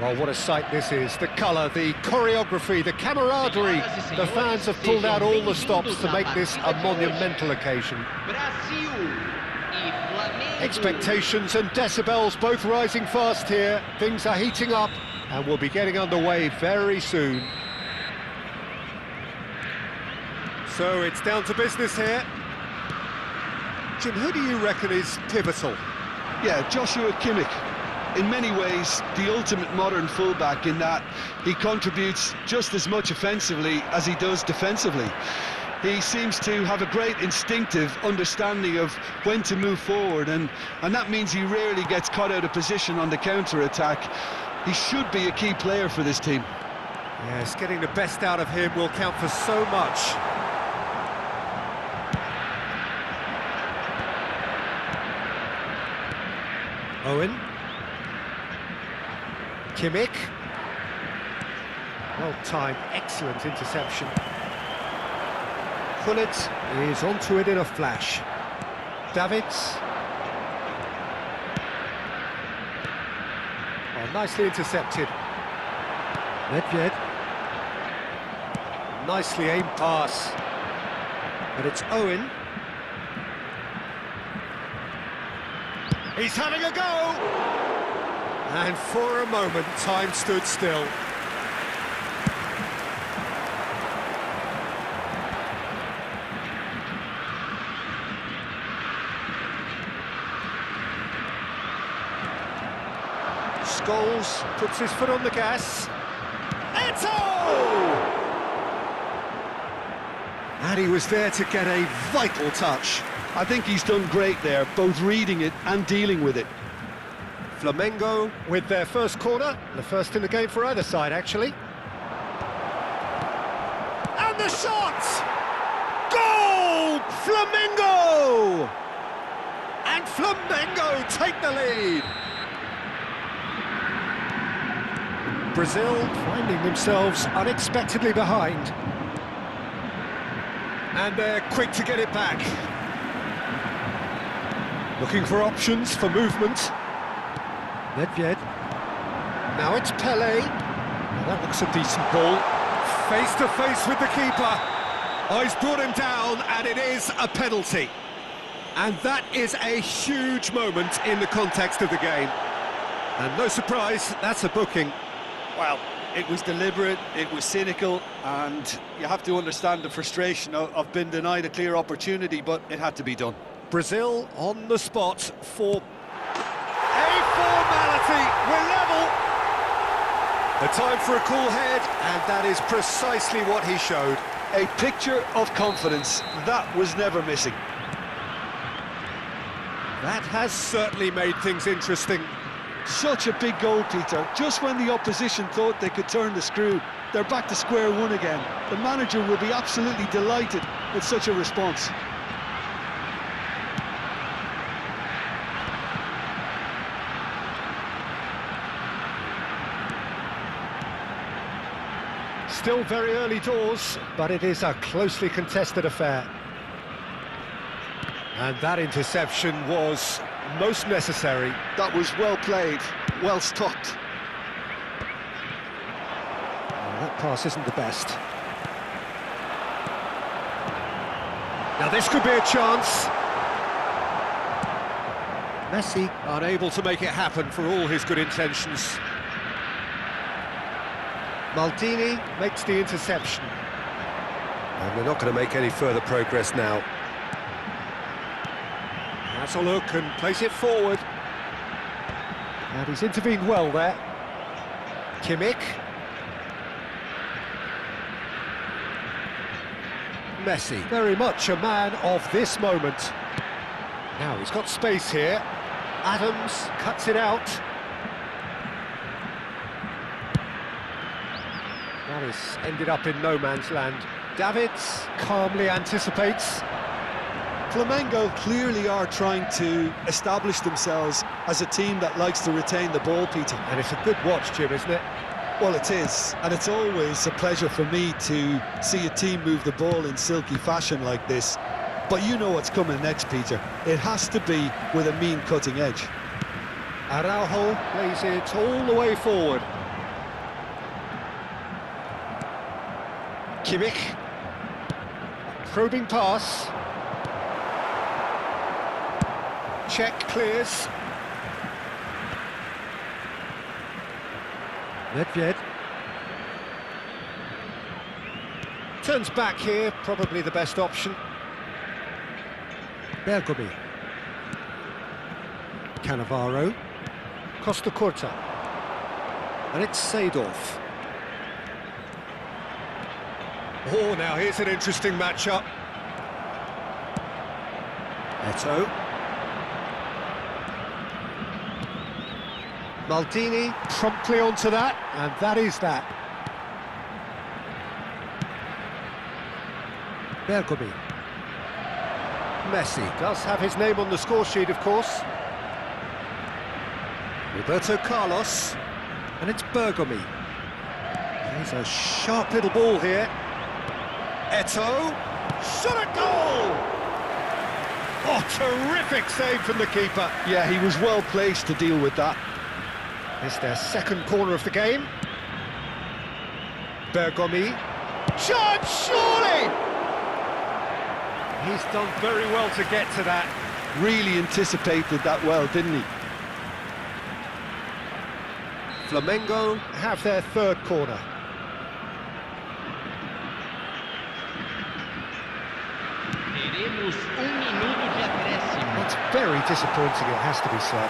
Well, what a sight this is. The colour, the choreography, the camaraderie. The fans have pulled out all the stops to make this a monumental occasion. Expectations and decibels both rising fast here. Things are heating up and we'll be getting underway very soon. So it's down to business here. Jim, who do you reckon is pivotal? Yeah, Joshua Kimmich. In many ways, the ultimate modern fullback in that he contributes just as much offensively as he does defensively. He seems to have a great instinctive understanding of when to move forward, and that means he rarely gets caught out of position on the counter-attack. He should be a key player for this team. Yes, getting the best out of him will count for so much. Owen. Kimmich. Well timed, excellent interception. Gullit is onto it in a flash. Davids. Oh, nicely intercepted. Nedved. Nicely aimed pass. But it's Owen. He's having a go! And for a moment, time stood still. Scholes puts his foot on the gas. Eto! And he was there to get a vital touch. I think he's done great there, both reading it and dealing with it. Flamengo with their first corner, the first in the game for either side, actually. And the shot! Goal! Flamengo! And Flamengo take the lead. Brazil finding themselves unexpectedly behind. And they're quick to get it back. Looking for options for movement. Nedved. Now it's Pelé. Well, that looks a decent ball. Face to face with the keeper. Oh, he's brought him down, and it is a penalty. And that is a huge moment in the context of the game. And no surprise, that's a booking. Well, it was deliberate, it was cynical, and you have to understand the frustration of being denied a clear opportunity, but it had to be done. Brazil on the spot for a formality. We're level. A time for a cool head, and that is precisely what he showed. A picture of confidence that was never missing. That has certainly made things interesting. Such a big goal, Peter. Just when the opposition thought they could turn the screw, they're back to square one again. The manager will be absolutely delighted with such a response. Still very early doors, but it is a closely contested affair. And that interception was most necessary. That was well played, well stopped. Well, that pass isn't the best. Now this could be a chance. Messi unable to make it happen for all his good intentions. Maldini makes the interception. And they're not going to make any further progress now. Has a look and plays it forward. And he's intervened well there. Kimmich. Messi, very much a man of this moment. Now he's got space here. Adams cuts it out. That has ended up in no man's land. Davids calmly anticipates. Flamengo clearly are trying to establish themselves as a team that likes to retain the ball, Peter. And it's a good watch, Jim, isn't it? Well, it is, and it's always a pleasure for me to see a team move the ball in silky fashion like this. But you know what's coming next, Peter. It has to be with a mean cutting edge. Araujo plays it all the way forward. Kimmich. Probing pass. Check clears. Nedved. Turns back here, probably the best option. Bergomi. Cannavaro. Costa Curta. And it's Seedorf. Oh, now here's an interesting matchup. Eto'o. Maldini promptly onto that, and that is that. Bergomi. Messi does have his name on the score sheet, of course. Roberto Carlos, and it's Bergomi. Plays a sharp little ball here. Eto'o, shot at goal! Oh, terrific save from the keeper. Yeah, he was well placed to deal with that. It's their second corner of the game. Bergomi. Shot, surely! He's done very well to get to that. Really anticipated that well, didn't he? Flamengo have their third corner. Teremos minuto de acréscimo. It's very disappointing, it has to be said.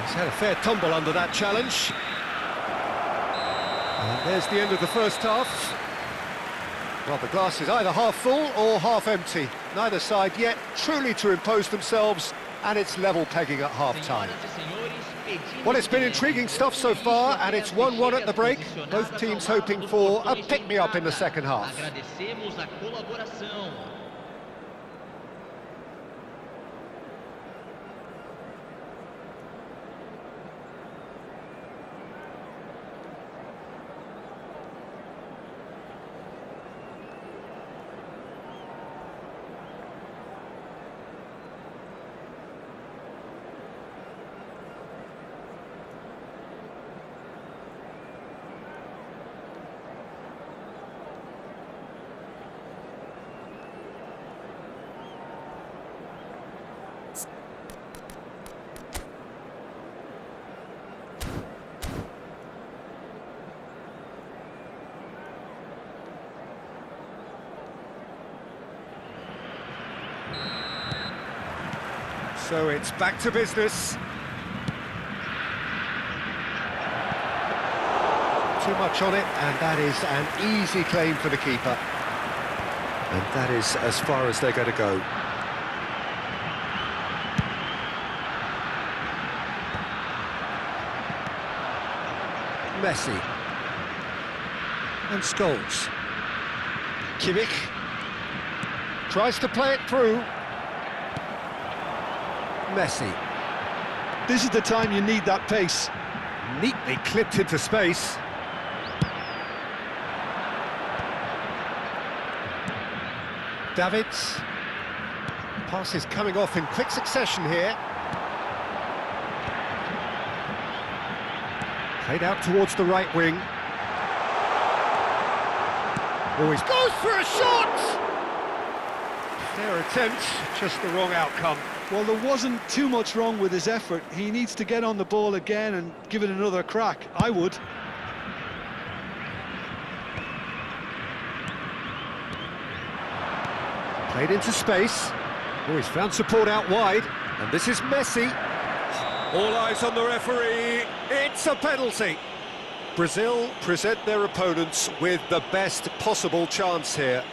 He's had a fair tumble under that challenge. And there's the end of the first half. Well, the glass is either half full or half empty. Neither side yet truly to impose themselves, and it's level pegging at half-time. Well, it's been intriguing stuff so far, and it's 1-1 at the break. Both teams hoping for a pick-me-up in the second half. Agradecemos a colaboração. So it's back to business. Too much on it, and that is an easy claim for the keeper. And that is as far as they're going to go. Messi. And Scholes. Kimmich. Tries to play it through. Messi. This is the time you need that pace. Neatly clipped into space. Davids. Pass is coming off in quick succession here. Played out towards the right wing. Always goes for a shot! Fair attempt, just the wrong outcome. Well, there wasn't too much wrong with his effort. He needs to get on the ball again and give it another crack. I would. Played into space. Oh, he's found support out wide. And this is Messi. All eyes on the referee. It's a penalty. Brazil present their opponents with the best possible chance here.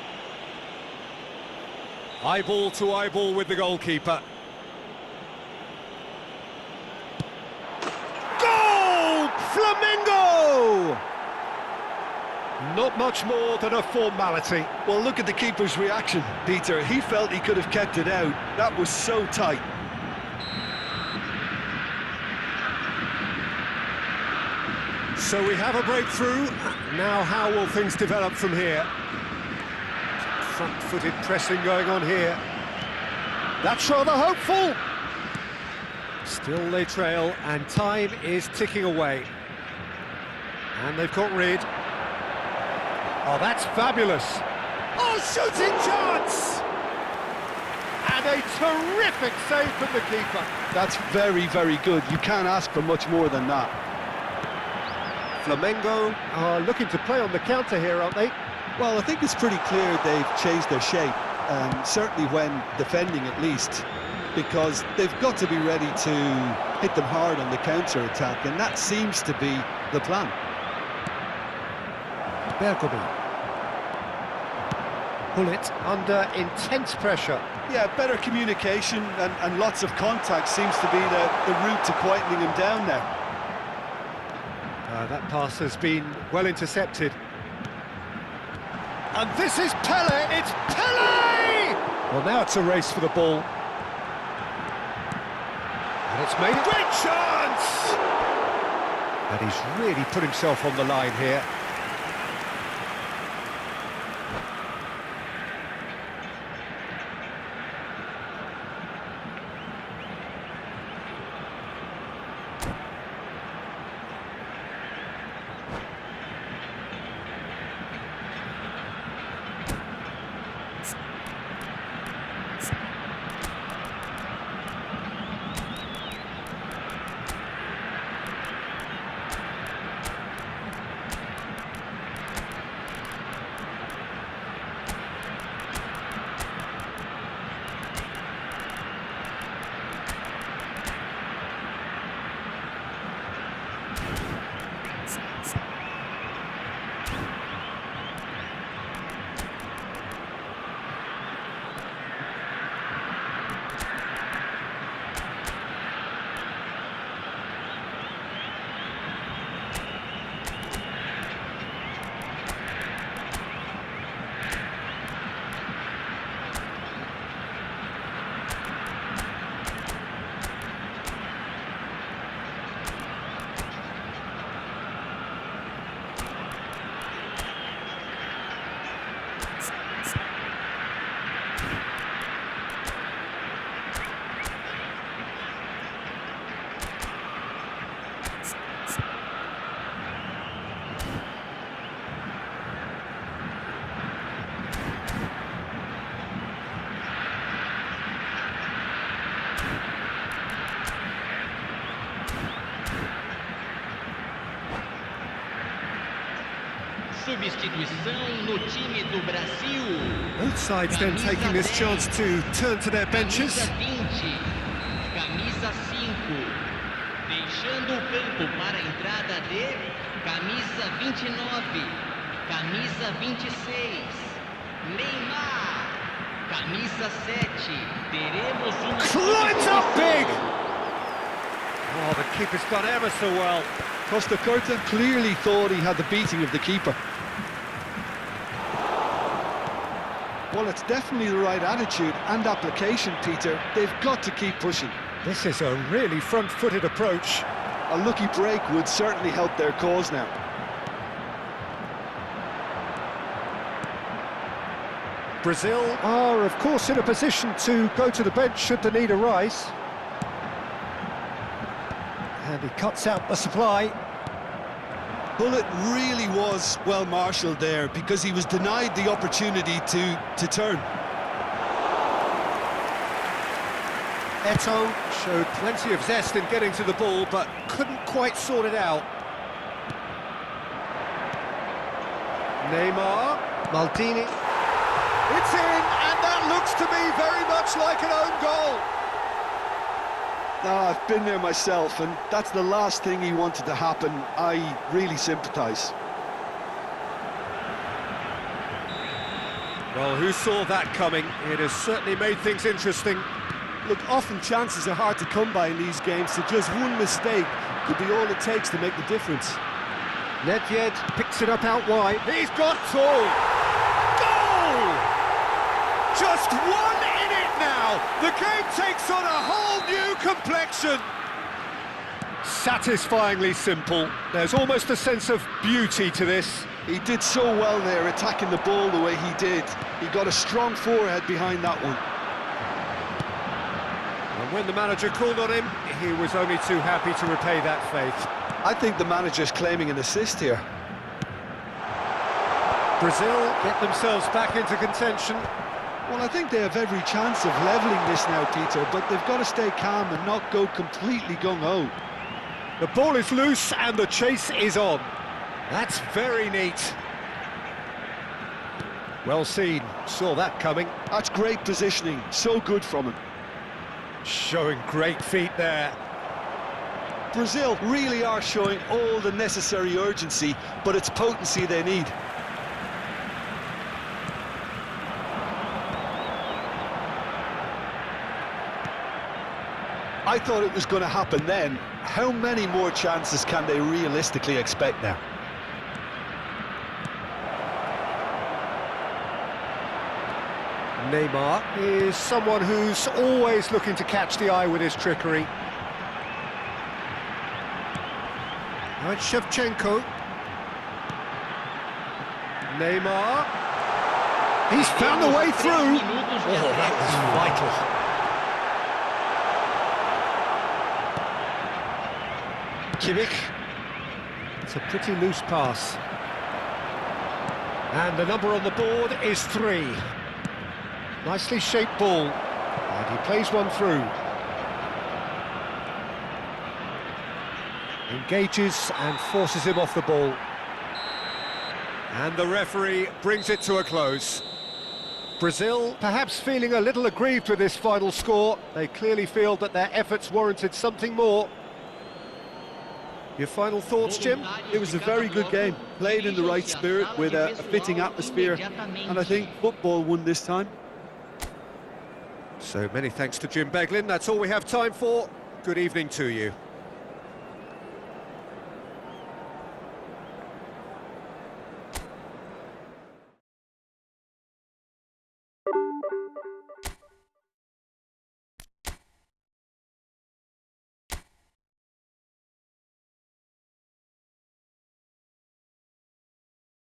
Eyeball to eyeball with the goalkeeper. Goal! Flamengo! Not much more than a formality. Well, look at the keeper's reaction, Peter. He felt he could have kept it out. That was so tight. So we have a breakthrough. Now how will things develop from here? Front-footed pressing going on here. That's rather hopeful. Still they trail, and time is ticking away. And they've got rid. Oh, that's fabulous. Oh, shooting chance! And a terrific save from the keeper. That's very, very good. You can't ask for much more than that. Flamengo are looking to play on the counter here, aren't they? Well, I think it's pretty clear they've changed their shape, certainly when defending at least, because they've got to be ready to hit them hard on the counter-attack, and that seems to be the plan. Bergomi. Bullet under intense pressure. Yeah, better communication and lots of contact seems to be the route to quietening him down now. That pass has been well intercepted. And this is Pele, it's Pele! Well, now it's a race for the ball. And it's made a great chance! And he's really put himself on the line here. Substituição no time do Brasil. Both sides then taking this chance to turn to their benches. Camisa 20, camisa 5. Deixando o campo para a entrada de camisa 29, camisa 26. Neymar, camisa 7. Teremos Climbs up big! Oh, the keeper's done ever so well. Costa Curta clearly thought he had the beating of the keeper. Well, it's definitely the right attitude and application, Peter. They've got to keep pushing. This is a really front-footed approach. A lucky break would certainly help their cause now. Brazil are, of course, in a position to go to the bench should the need arise. And he cuts out the supply. Bullet really was well marshalled there because he was denied the opportunity to turn. Eto'o showed plenty of zest in getting to the ball, but couldn't quite sort it out. Neymar, Maldini. It's in, and that looks to me very much like an own goal. I've been there myself, and that's the last thing he wanted to happen. I really sympathise. Well, who saw that coming? It has certainly made things interesting. Look, often chances are hard to come by in these games, so just one mistake could be all it takes to make the difference. Nedved picks it up out wide. He's got two! Goal! Just one in it now! The game takes on a whole new complexion! Satisfyingly simple. There's almost a sense of beauty to this. He did so well there, attacking the ball the way he did. He got a strong forehead behind that one. And when the manager called on him, he was only too happy to repay that faith. I think the manager's claiming an assist here. Brazil get themselves back into contention. Well, I think they have every chance of levelling this now, Tito, but they've got to stay calm and not go completely gung-ho. The ball is loose and the chase is on. That's very neat. Well seen, saw that coming. That's great positioning, so good from him. Showing great feet there. Brazil really are showing all the necessary urgency, but it's potency they need. I thought it was going to happen then. How many more chances can they realistically expect now? Neymar is someone who's always looking to catch the eye with his trickery. Now it's Shevchenko. Neymar. He's found the way through. Oh, that was vital. Kimmich. It's a pretty loose pass. And the number on the board is 3. Nicely shaped ball. And he plays one through. Engages and forces him off the ball. And the referee brings it to a close. Brazil perhaps feeling a little aggrieved with this final score. They clearly feel that their efforts warranted something more. Your final thoughts, Jim? It was a very good game, played in the right spirit with a fitting atmosphere, and I think football won this time. So many thanks to Jim Beglin. That's all we have time for. Good evening to you.